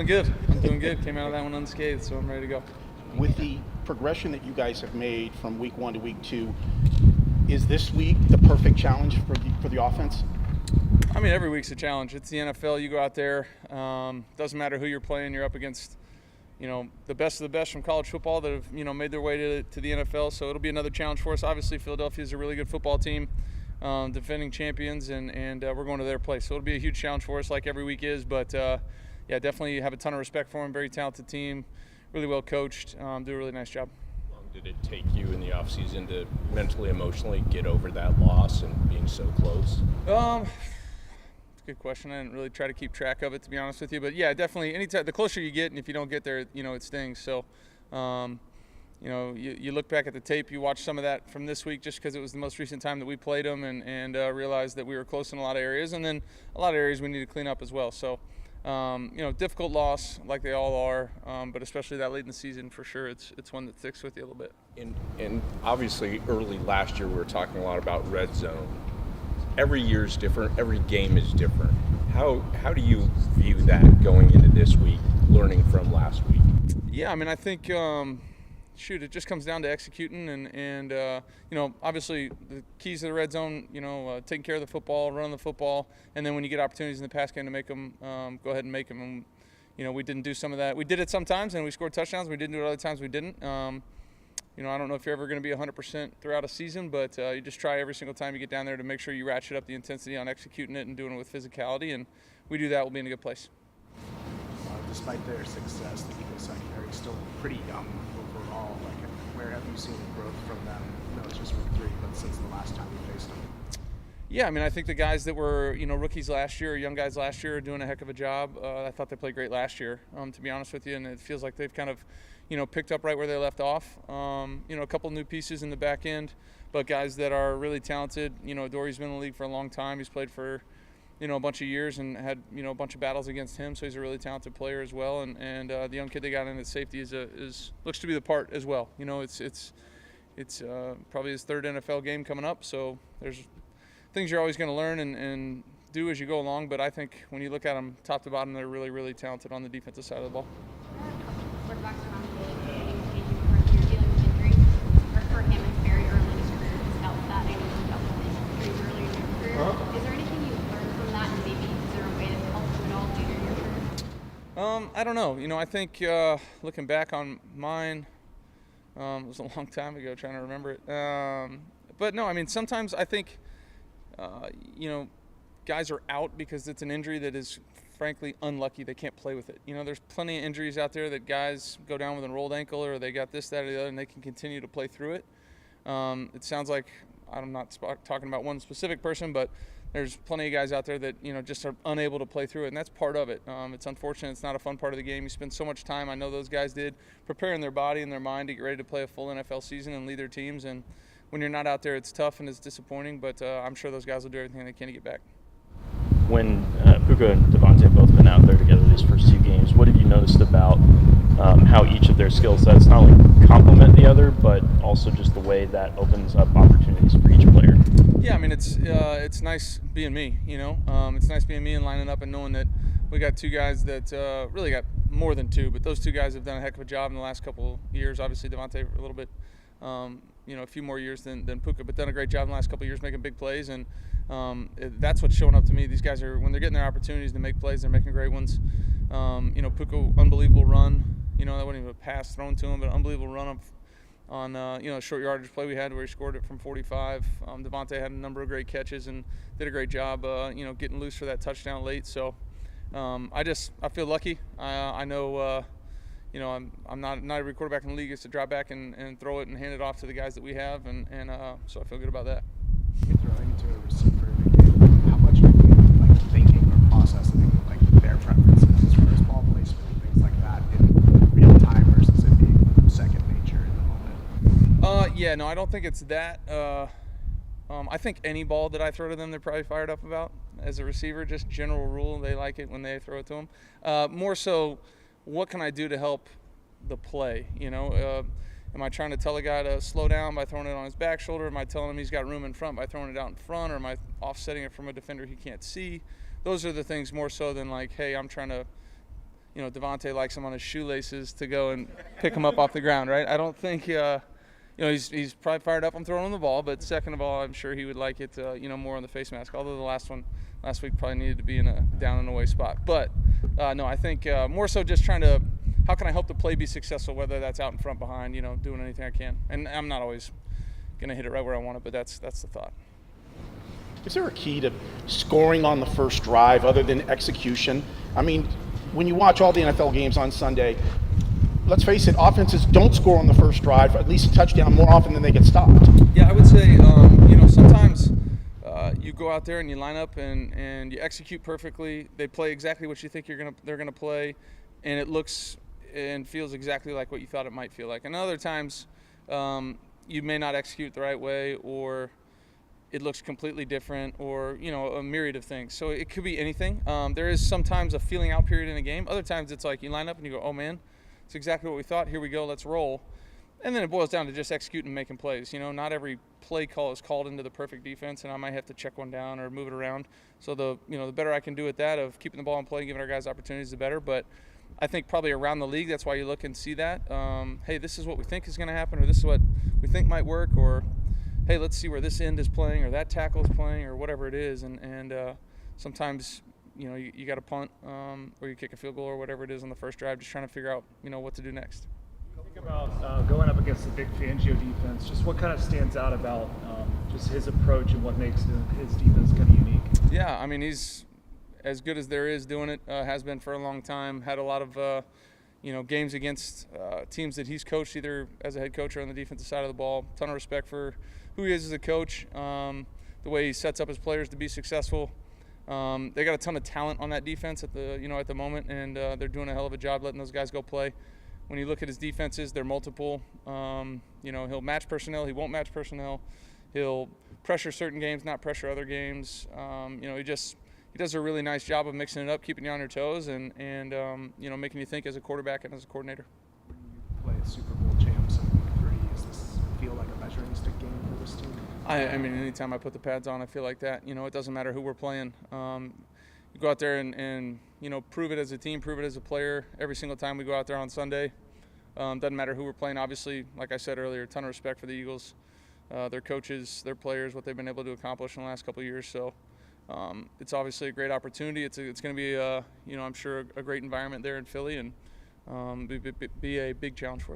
doing good. I'm doing good. Came out of that one unscathed, so I'm ready to go. With the progression that you guys have made from week 1 to week 2, is this week the perfect challenge for the offense? I mean, every week's a challenge. It's the NFL. You go out there. Doesn't matter who you're playing. You're up against, the best of the best from college football that have, made their way to the NFL. So it'll be another challenge for us. Obviously, Philadelphia is a really good football team, defending champions, and we're going to their place. So it'll be a huge challenge for us, like every week is. But yeah, definitely have a ton of respect for them. Very talented team, really well coached. Do a really nice job. How long did it take you in the offseason to mentally, emotionally get over that loss and being so close? Good question. I didn't really try to keep track of it, to be honest with you. But yeah, definitely. Anytime, the closer you get, and if you don't get there, it stings. So, you look back at the tape, you watch some of that from this week, just because it was the most recent time that we played them, and realized that we were close in a lot of areas, and then a lot of areas we need to clean up as well. So, difficult loss, like they all are, but especially that late in the season, for sure, it's one that sticks with you a little bit. And obviously, early last year, we were talking a lot about red zone. Every year is different. Every game is different. How do you view that going into this week, learning from last week? Yeah, I mean, I think, it just comes down to executing and obviously the keys to the red zone, taking care of the football, running the football, and then when you get opportunities in the pass game to make them, go ahead and make them. And, we didn't do some of that. We did it sometimes, and we scored touchdowns. We didn't do it other times. We didn't. I don't know if you're ever going to be 100% throughout a season, but you just try every single time you get down there to make sure you ratchet up the intensity on executing it and doing it with physicality, and we do that, we'll be in a good place. Despite their success, the Eagles secondary is still pretty young overall. Where have you seen the growth from them? It's just week 3, but since the last time you faced them. Yeah, I mean, I think the guys that were, rookies last year, or young guys last year, are doing a heck of a job. I thought they played great last year, to be honest with you, and it feels like they've kind of, picked up right where they left off. A couple new pieces in the back end, but guys that are really talented. Dory's been in the league for a long time. He's played for, a bunch of years and had, a bunch of battles against him, so he's a really talented player as well. And the young kid they got in at safety looks to be the part as well. It's probably his 3rd NFL game coming up, so there's things you're always going to learn and do as you go along. But I think when you look at them top to bottom, they're really, really talented on the defensive side of the ball. Quarterbacks around the league, you're dealing with injuries. For him, it's very early in his career. He's dealt with that. I know he's dealt with injuries early in your career. Is there anything you learned from that, and maybe is there a way that helped you at all later in your career? I don't know. I think looking back on mine, it was a long time ago, trying to remember it. But no, I mean, sometimes I think, guys are out because it's an injury that is frankly unlucky. They can't play with it. There's plenty of injuries out there that guys go down with a rolled ankle, or they got this, that, or the other, and they can continue to play through it. It sounds like I'm not talking about one specific person, but there's plenty of guys out there that, just are unable to play through it, and that's part of it. It's unfortunate. It's not a fun part of the game. You spend so much time, I know those guys did, preparing their body and their mind to get ready to play a full NFL season and lead their teams, and when you're not out there, it's tough and it's disappointing, but I'm sure those guys will do everything they can to get back. When Puka and Devontae have both been out there together these first 2 games, what have you noticed about how each of their skill sets not only complement the other, but also just the way that opens up opportunities for each player? Yeah, I mean, it's nice being me, It's nice being me and lining up and knowing that we got 2 guys that really got more than 2, but those 2 guys have done a heck of a job in the last couple years. Obviously, Devontae a little bit, a few more years than Puka, but done a great job in the last couple of years making big plays, and that's what's showing up to me. These guys are, when they're getting their opportunities to make plays, they're making great ones. Puka, unbelievable run. That wasn't even a pass thrown to him, but unbelievable run on a short yardage play we had where he scored it from 45. Devontae had a number of great catches and did a great job, getting loose for that touchdown late. So I feel lucky. I know. I'm not every quarterback in the league gets to drop back and throw it and hand it off to the guys that we have, and so I feel good about that. You're throwing to a receiver in the game. How much are you thinking or processing their preferences as far as ball placement and things like that in real time versus it being second nature in the moment? Yeah, no, I don't think it's that. I think any ball that I throw to them, they're probably fired up about. As a receiver, just general rule, they like it when they throw it to them. More so, what can I do to help the play? Am I trying to tell a guy to slow down by throwing it on his back shoulder? Am I telling him he's got room in front by throwing it out in front? Or am I offsetting it from a defender he can't see? Those are the things more so than hey, I'm trying to, Devontae likes him on his shoelaces to go and pick him up off the ground, right? I don't think, he's probably fired up on throwing him the ball, but second of all, I'm sure he would like it, more on the face mask. Although the last week probably needed to be in a down and away spot. But no, I think more so just trying to, how can I help the play be successful, whether that's out in front, behind, doing anything I can. And I'm not always going to hit it right where I want it, but that's the thought. Is there a key to scoring on the first drive other than execution? I mean, when you watch all the NFL games on Sunday, let's face it, offenses don't score on the first drive, at least a touchdown, more often than they get stopped. Yeah, I would say, sometimes you go out there and you line up and you execute perfectly. They play exactly what you think they're gonna play, and it looks and feels exactly like what you thought it might feel like. And other times, you may not execute the right way, or it looks completely different, or a myriad of things. So it could be anything. There is sometimes a feeling out period in a game. Other times it's like you line up and you go, oh man, it's exactly what we thought. Here we go, let's roll. And then it boils down to just executing and making plays. Not every play call is called into the perfect defense, and I might have to check one down or move it around. So the better I can do at that, of keeping the ball in play and giving our guys opportunities, the better. But I think probably around the league, that's why you look and see that. Hey, this is what we think is going to happen, or this is what we think might work, or hey, let's see where this end is playing, or that tackle is playing, or whatever it is. And sometimes you got to punt, or you kick a field goal, or whatever it is on the first drive, just trying to figure out what to do next. Think about going up against the Vic Fangio defense. Just what kind of stands out about just his approach and what makes his defense kind of unique? Yeah, I mean, he's as good as there is doing it. Has been for a long time. Had a lot of games against teams that he's coached, either as a head coach or on the defensive side of the ball. Ton of respect for who he is as a coach, the way he sets up his players to be successful. They got a ton of talent on that defense at the moment, and they're doing a hell of a job letting those guys go play. When you look at his defenses, they're multiple. He'll match personnel, he won't match personnel. He'll pressure certain games, not pressure other games. He does a really nice job of mixing it up, keeping you on your toes, and making you think as a quarterback and as a coordinator. When you play Super Bowl champs in week 3, does this feel like a measuring stick game for this team? I mean, anytime I put the pads on, I feel like that. It doesn't matter who we're playing. You go out there and prove it as a team, prove it as a player every single time we go out there on Sunday. Doesn't matter who we're playing. Obviously, like I said earlier, a ton of respect for the Eagles, their coaches, their players, what they've been able to accomplish in the last couple of years. So it's obviously a great opportunity. It's going to be, I'm sure, a great environment there in Philly, and be a big challenge for us.